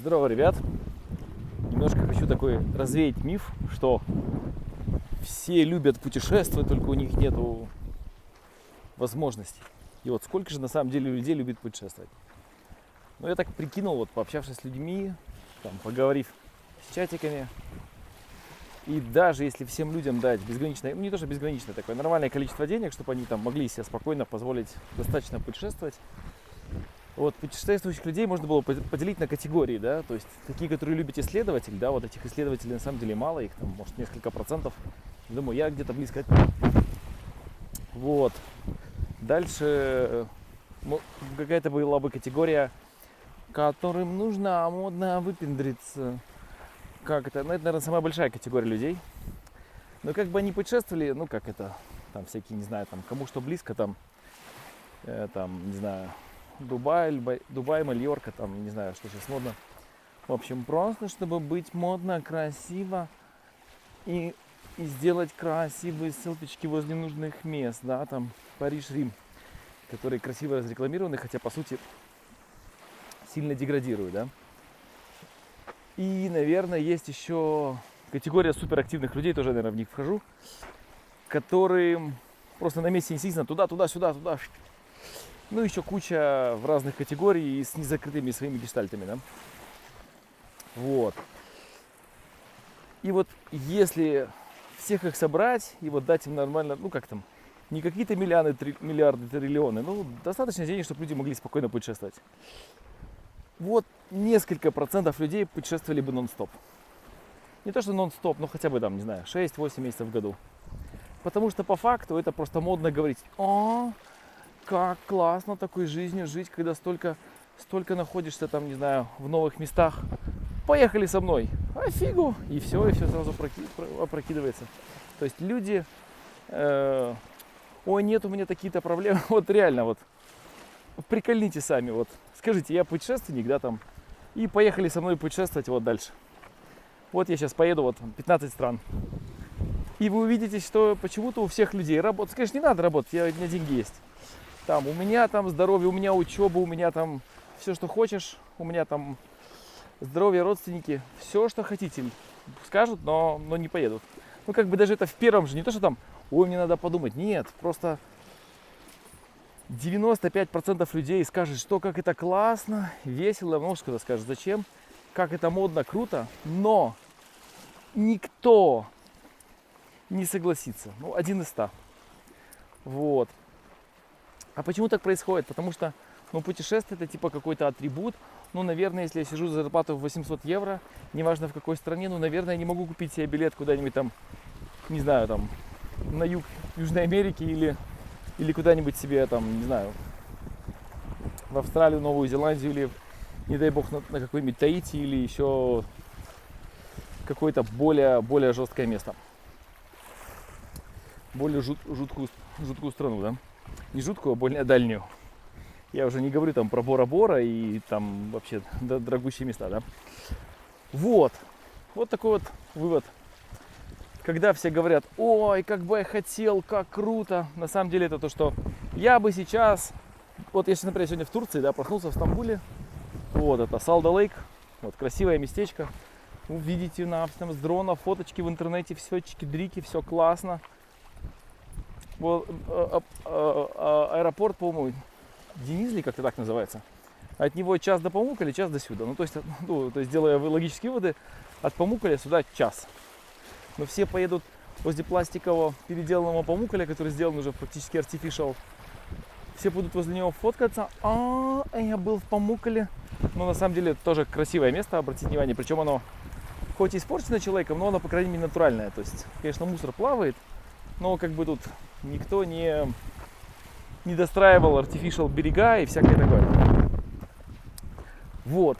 Здорово, ребят! Немножко хочу такой развеять миф, что все любят путешествовать, только у них нету возможностей. И вот сколько же на самом деле людей любит путешествовать? Ну, я так прикинул, вот пообщавшись с людьми, там, поговорив с чатиками, и даже если всем людям дать безграничное, ну не то что безграничное, такое нормальное количество денег, чтобы они там могли себе спокойно позволить достаточно путешествовать, вот путешествующих людей можно было поделить на категории, да, то есть такие, которые любят исследователь, да, вот этих исследователей на самом деле мало, их там может несколько процентов, думаю, я где-то близко от них. Вот, дальше какая-то была бы категория, которым нужно модно выпендриться, как это, ну это, наверное, самая большая категория людей, но как бы они путешествовали, ну как это, там всякие, не знаю, там кому что близко, там, не знаю, Дубай, Мальорка, там, не знаю, что сейчас модно. В общем, просто, чтобы быть модно, красиво и сделать красивые селфички возле нужных мест, да, там, Париж, Рим, которые красиво разрекламированы, хотя, по сути, сильно деградируют, да. И, наверное, есть еще категория суперактивных людей, тоже, наверное, в них вхожу, которые просто на месте не сидят, туда, сюда. Ну, еще куча в разных категорий с незакрытыми своими гештальтами, да. Вот. И вот если всех их собрать и вот дать им нормально, ну как там, не какие-то миллиарды, триллионы, ну достаточно денег, чтобы люди могли спокойно путешествовать. Вот несколько процентов людей путешествовали бы нон-стоп. Не то что нон-стоп, но хотя бы там, не знаю, 6-8 месяцев в году. Потому что по факту это просто модно говорить: о, как классно такой жизнью жить, когда столько находишься там, не знаю, в новых местах. Поехали со мной. А фигу. И все сразу опрокидывается. То есть люди, ой, нет у меня такие-то проблемы. Вот реально, вот прикольните сами. Вот скажите, я путешественник, да, там, и поехали со мной путешествовать вот дальше. Вот я сейчас поеду, вот 15 стран. И вы увидите, что почему-то у всех людей работать. Конечно, не надо работать, у меня деньги есть. Там, у меня там здоровье, у меня учеба, у меня там все, что хочешь, у меня там здоровье, родственники, все, что хотите, скажут, но не поедут. Ну, как бы даже это в первом же, не то, что там, ой, мне надо подумать, нет, просто 95% людей скажут, что как это классно, весело, может кто-то скажет, зачем, как это модно, круто, но никто не согласится, ну, 1 из 100. Вот. А почему так происходит? Потому что, ну, путешествие это типа какой-то атрибут. Ну, наверное, если я сижу за зарплату в 800 евро, неважно в какой стране, ну, наверное, я не могу купить себе билет куда-нибудь там, не знаю, там, на юг Южной Америки или куда-нибудь себе там, не знаю, в Австралию, Новую Зеландию или, не дай бог, на какой-нибудь Таити или еще какое-то более жесткое место. Более жуткую страну, да? Не жуткую, а более дальнюю. Я уже не говорю там про Бора-Бора и там вообще дорогущие места, да? Вот такой вот вывод. Когда все говорят: ой, как бы я хотел, как круто. На самом деле это то, что я бы сейчас, вот если, например, сегодня в Турции, да, проснулся в Стамбуле, вот это Салда-Лейк, вот красивое местечко, увидите там с дрона фоточки в интернете, все чики-дрики, все классно. Вот, аэропорт, по-моему, Денизли, как-то так называется. От него час до Памуккаля, час до сюда. Ну, то есть, делая логические выводы, от Памуккаля сюда час. Но все поедут возле пластикового переделанного Памуккаля, который сделан уже практически artificial. Все будут возле него фоткаться. Я был в Памуккале. Но на самом деле это тоже красивое место, обратите внимание. Причем оно хоть и испорчено человеком, но оно, по крайней мере, натуральное. То есть, конечно, мусор плавает, но как бы тут никто не достраивал artificial берега и всякое такое. Вот.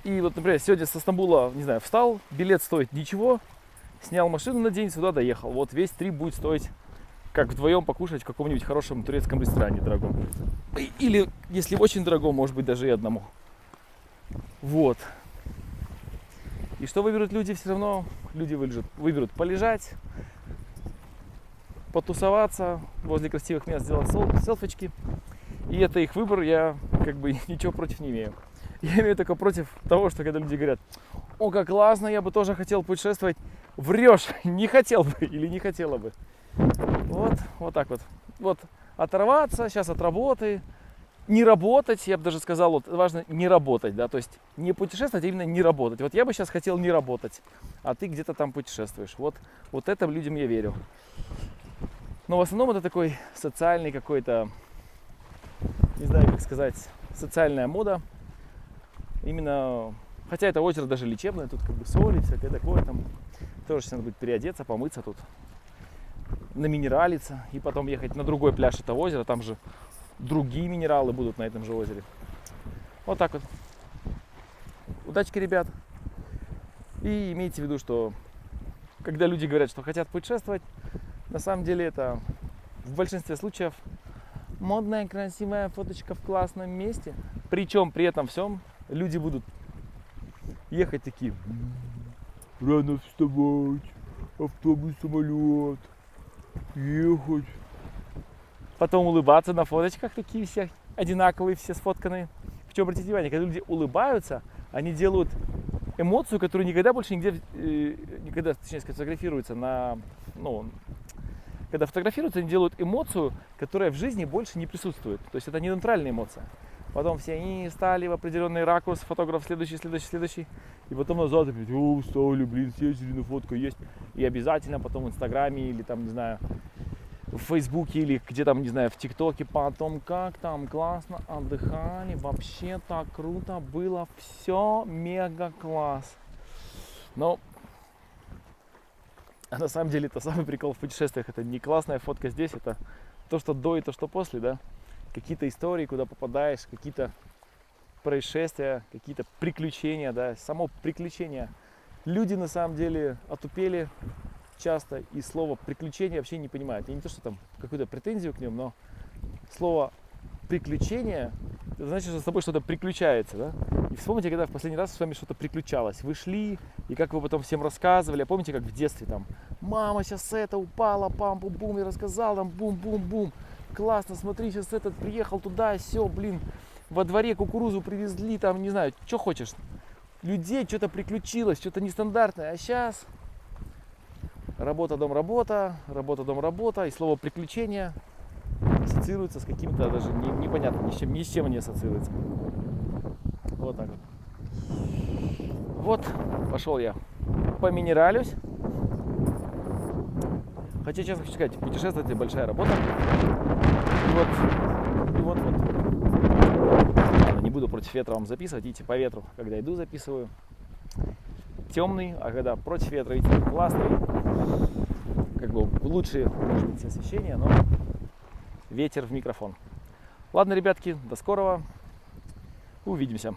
И вот, например, сегодня со Стамбула, не знаю, встал, билет стоит ничего, снял машину на день, сюда доехал. Вот весь трип будет стоить, как вдвоем покушать в каком-нибудь хорошем турецком ресторане дорогом. Или, если очень дорогом, может быть, даже и одному. Вот. И что выберут люди все равно? Люди выберут полежать, потусоваться, возле красивых мест сделать селфички. И это их выбор, я как бы ничего против не имею. Я имею только против того, что когда люди говорят: о, как классно, я бы тоже хотел путешествовать. Врешь, не хотел бы или не хотела бы. Вот так вот. Вот оторваться сейчас от работы, не работать, я бы даже сказал, вот важно не работать, да, то есть не путешествовать, а именно не работать. Вот я бы сейчас хотел не работать, а ты где-то там путешествуешь. Вот этим людям я верю. Но в основном это такой социальный какой-то, не знаю, как сказать, социальная мода. Именно, хотя это озеро даже лечебное, тут как бы соли, всякое такое, там тоже надо будет переодеться, помыться тут, наминералиться и потом ехать на другой пляж этого озера, там же другие минералы будут на этом же озере. Вот так вот. Удачки, ребят. И имейте в виду, что когда люди говорят, что хотят путешествовать, на самом деле это в большинстве случаев модная, красивая фоточка в классном месте. Причем при этом всем люди будут ехать такие: рано вставать, автобус, самолет, ехать. Потом улыбаться на фоточках, такие все одинаковые, все сфотканные. Причем, обратите внимание, когда люди улыбаются, они делают эмоцию, которую никогда больше нигде, точнее сказать, фотографируются когда фотографируются, они делают эмоцию, которая в жизни больше не присутствует. То есть это не нейтральная эмоция. Потом все они стали в определенный ракурс, фотограф следующий. И потом назад опять: о, встали, съездили на фотку, есть. И обязательно потом в Инстаграме или там, не знаю, в Фейсбуке или где там, не знаю, в ТикТоке потом: как там классно отдыхали, вообще так круто было, все мега класс. Но на самом деле это самый прикол в путешествиях. Это не классная фотка здесь, это то, что до и то, что после, да. Какие-то истории, куда попадаешь, какие-то происшествия, какие-то приключения, да. Само приключение. Люди на самом деле отупели часто и слово приключение вообще не понимают. Я не то, что там какую-то претензию к ним, но слово приключение, это значит, что с тобой что-то приключается, да? И вспомните, когда в последний раз с вами что-то приключалось. Вы шли, и как вы потом всем рассказывали. А помните, как в детстве там: мама, сейчас это упала, пам-бум-бум, я рассказал, там бум-бум-бум. Классно, смотри, сейчас этот приехал туда, все, блин, во дворе кукурузу привезли, там, не знаю, что хочешь. Людей что-то приключилось, что-то нестандартное. А сейчас работа, дом, работа, работа, дом, работа. И слово приключение ассоциируется с каким-то даже непонятным, ни с чем не ассоциируется. Вот так вот. Вот, пошел я поминералюсь. Хотя, честно хочу сказать, путешествовать — это большая работа. И вот. Ладно, не буду против ветра вам записывать, идите по ветру, когда иду, записываю. Темный, а когда против ветра, видите, классный. Как бы лучше, может быть, освещение, но ветер в микрофон. Ладно, ребятки, до скорого. Увидимся.